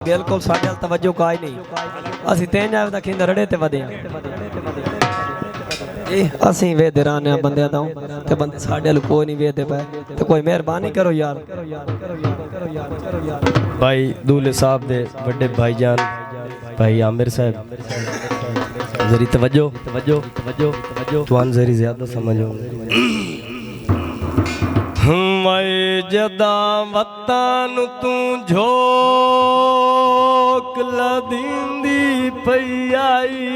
بالکل ساڈے ال توجہ کائی نہیں اسی تین جاوے دا کھیندا رڑے تے ودے اسی وے درانے بندے دا تے بندے ساڈے ال کوئی نہیں وے دے پے تے کوئی مہربانی کرو یار بھائی دولے صاحب دے بڑے بھائی جان بھائی عامر صاحب ذری توجہ توان ذری زیادہ سمجھو میں جدا وطن تو جھوک لدیندی پئی آئی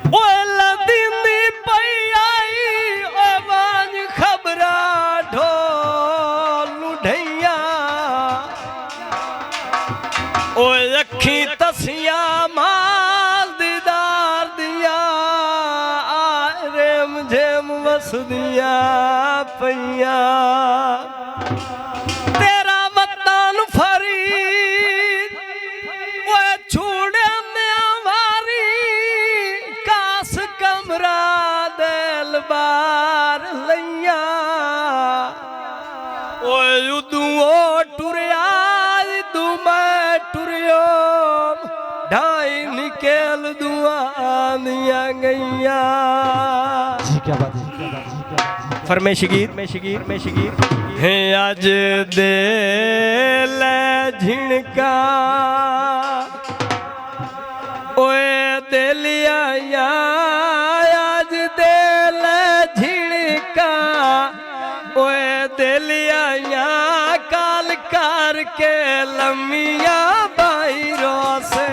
اوے لدیندی پئی آئی اوے وانج خبراں ڈھول ڈھیا اوے اکھیں تسیاں مال دیدار دیا ریم جھیم وسدیا پیا تیرا وطن فرید اوے چھوڑے میں واری کاس کمرہ دل بار لیا اوے ادو ٹریا ادو میں ٹریوم ڈھائی نکل دعا دیا گیا کیا بات ہے فرمائش گیر ہے آج دل جھنکا اوے دلیا یا آج دل جھنکا اوے دلیا یا کال کر کے لمیاں بائی رو سے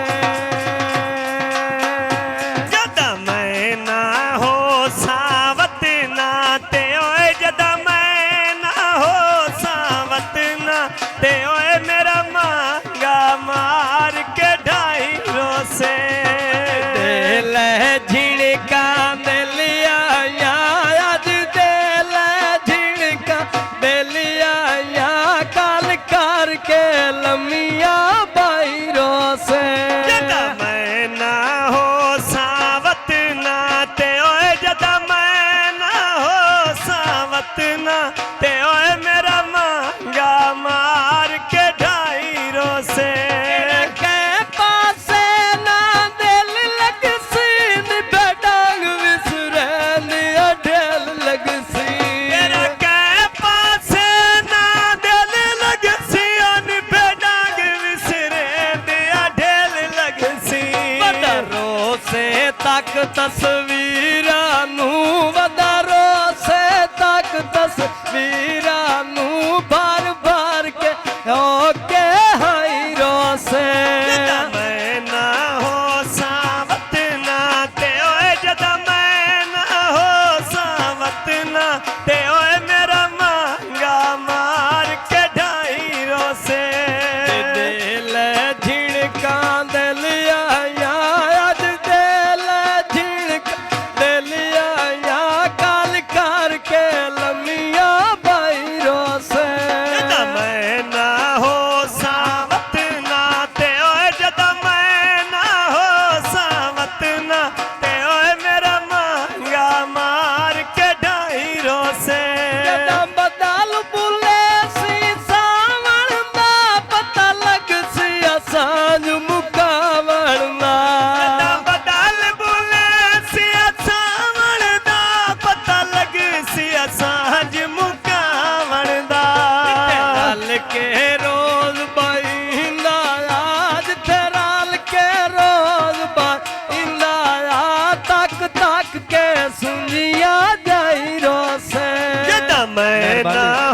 تصویرانو ودارو سے تک تصویرانو بار بار کے اوکے ہائی رو سے میں نہ ہو ساوت نہ تے اوے جدا میں نہ ہو ساوت نہ تے اوے میرا مانگا مار کے ڈھائی رو سے دل جھڑکاں دلیا میں نہ